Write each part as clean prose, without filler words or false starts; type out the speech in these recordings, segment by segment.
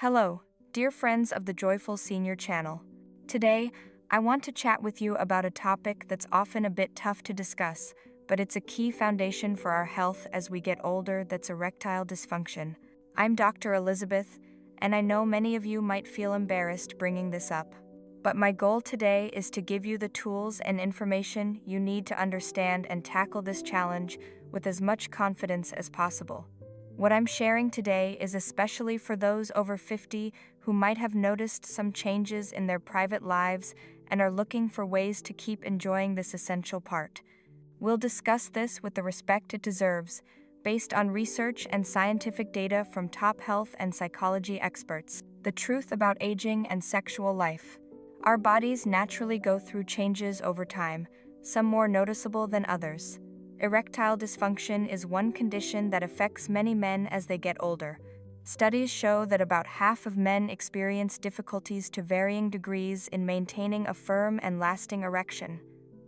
Hello, dear friends of the Joyful Senior channel. Today, I want to chat with you about a topic that's often a bit tough to discuss, but it's a key foundation for our health as we get older. That's erectile dysfunction. I'm Dr. Elizabeth, and I know many of you might feel embarrassed bringing this up. But my goal today is to give you the tools and information you need to understand and tackle this challenge with as much confidence as possible. What I'm sharing today is especially for those over 50 who might have noticed some changes in their private lives and are looking for ways to keep enjoying this essential part. We'll discuss this with the respect it deserves, based on research and scientific data from top health and psychology experts. The truth about aging and sexual life. Our bodies naturally go through changes over time, some more noticeable than others. Erectile dysfunction is one condition that affects many men as they get older. Studies show that about half of men experience difficulties to varying degrees in maintaining a firm and lasting erection.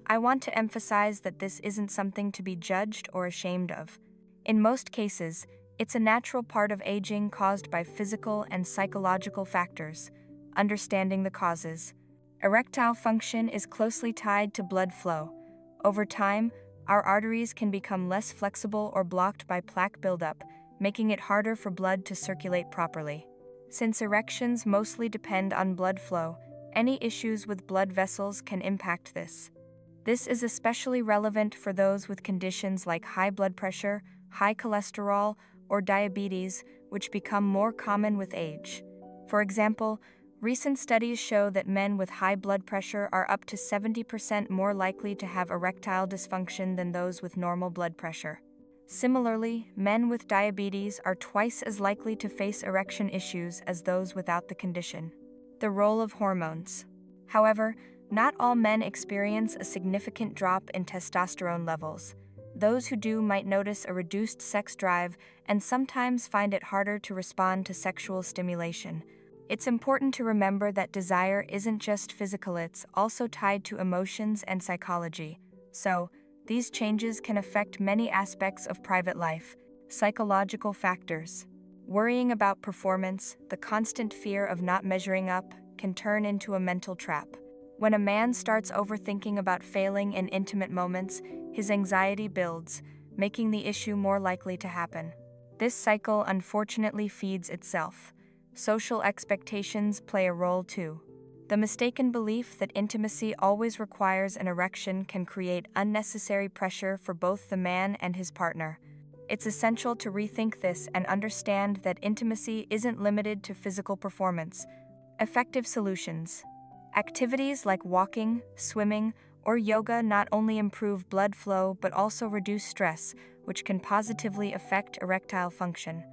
I want to emphasize that this isn't something to be judged or ashamed of. In most cases, it's a natural part of aging caused by physical and psychological factors. Understanding the causes. Erectile function is closely tied to blood flow. Over time, our arteries can become less flexible or blocked by plaque buildup, making it harder for blood to circulate properly. Since erections mostly depend on blood flow, any issues with blood vessels can impact this. This is especially relevant for those with conditions like high blood pressure, high cholesterol, or diabetes, which become more common with age. For example, recent studies show that men with high blood pressure are up to 70% more likely to have erectile dysfunction than those with normal blood pressure. Similarly, men with diabetes are twice as likely to face erection issues as those without the condition. The role of hormones. However, not all men experience a significant drop in testosterone levels. Those who do might notice a reduced sex drive and sometimes find it harder to respond to sexual stimulation. It's important to remember that desire isn't just physical, it's also tied to emotions and psychology. So, these changes can affect many aspects of private life. Psychological factors. Worrying about performance, the constant fear of not measuring up, can turn into a mental trap. When a man starts overthinking about failing in intimate moments, his anxiety builds, making the issue more likely to happen. This cycle unfortunately feeds itself. Social expectations play a role too. The mistaken belief that intimacy always requires an erection can create unnecessary pressure for both the man and his partner. It's essential to rethink this and understand that intimacy isn't limited to physical performance. Effective solutions. Activities like walking, swimming, or yoga not only improve blood flow but also reduce stress, which can positively affect erectile function.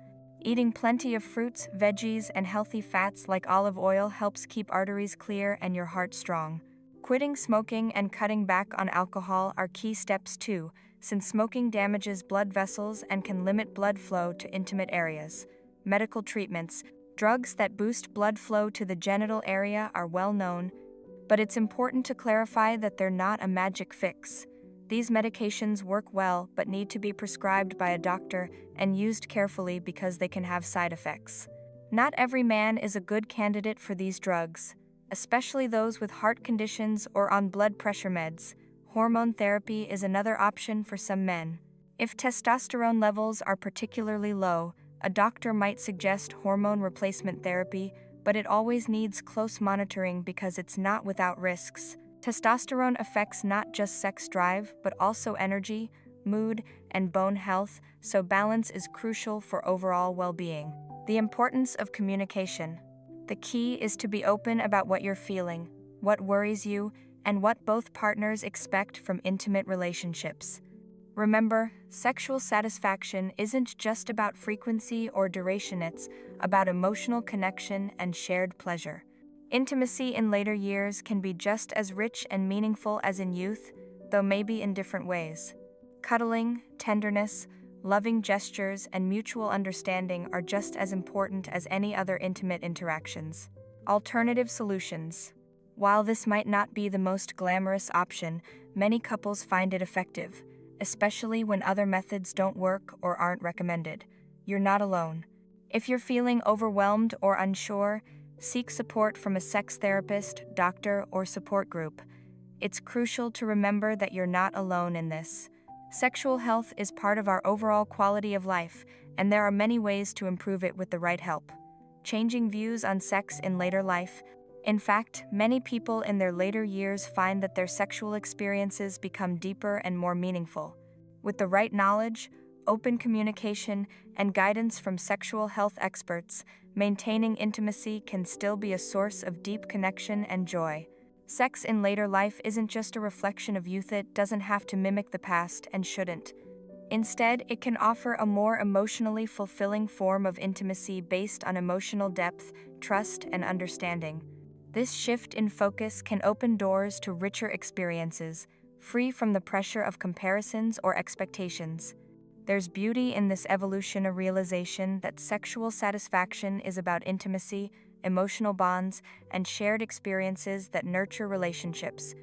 Eating plenty of fruits, veggies, and healthy fats like olive oil helps keep arteries clear and your heart strong. Quitting smoking and cutting back on alcohol are key steps too, since smoking damages blood vessels and can limit blood flow to intimate areas. Medical treatments. Drugs that boost blood flow to the genital area are well known, but it's important to clarify that they're not a magic fix. These medications work well but need to be prescribed by a doctor and used carefully because they can have side effects. Not every man is a good candidate for these drugs, especially those with heart conditions or on blood pressure meds. Hormone therapy is another option for some men. If testosterone levels are particularly low, a doctor might suggest hormone replacement therapy, but it always needs close monitoring because it's not without risks. Testosterone affects not just sex drive, but also energy, mood, and bone health, so balance is crucial for overall well-being. The importance of communication. The key is to be open about what you're feeling, what worries you, and what both partners expect from intimate relationships. Remember, sexual satisfaction isn't just about frequency or duration, it's about emotional connection and shared pleasure. Intimacy in later years can be just as rich and meaningful as in youth, though maybe in different ways. Cuddling, tenderness, loving gestures, and mutual understanding are just as important as any other intimate interactions. Alternative solutions. While this might not be the most glamorous option, many couples find it effective, especially when other methods don't work or aren't recommended. You're not alone. If you're feeling overwhelmed or unsure, seek support from a sex therapist, doctor, or support group. It's crucial to remember that you're not alone in this. Sexual health is part of our overall quality of life, and there are many ways to improve it with the right help. Changing views on sex in later life. In fact, many people in their later years find that their sexual experiences become deeper and more meaningful. With the right knowledge, open communication, and guidance from sexual health experts, maintaining intimacy can still be a source of deep connection and joy. Sex in later life isn't just a reflection of youth, it doesn't have to mimic the past and shouldn't. Instead, it can offer a more emotionally fulfilling form of intimacy based on emotional depth, trust, and understanding. This shift in focus can open doors to richer experiences, free from the pressure of comparisons or expectations. There's beauty in this evolution, a realization that sexual satisfaction is about intimacy, emotional bonds, and shared experiences that nurture relationships.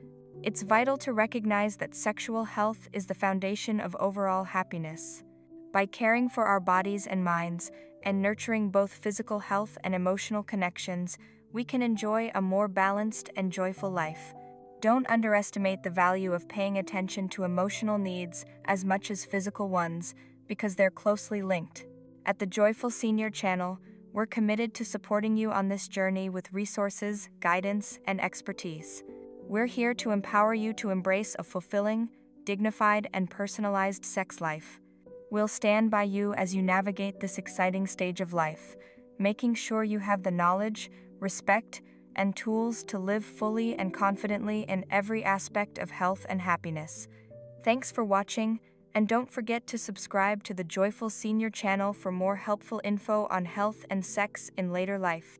It's vital to recognize that sexual health is the foundation of overall happiness. By caring for our bodies and minds, and nurturing both physical health and emotional connections, we can enjoy a more balanced and joyful life. Don't underestimate the value of paying attention to emotional needs as much as physical ones, because they're closely linked. At the Joyful Senior Channel, we're committed to supporting you on this journey with resources, guidance, and expertise. We're here to empower you to embrace a fulfilling, dignified, and personalized sex life. We'll stand by you as you navigate this exciting stage of life, making sure you have the knowledge, respect, and tools to live fully and confidently in every aspect of health and happiness. Thanks for watching, and don't forget to subscribe to the Joyful Senior Channel for more helpful info on health and sex in later life.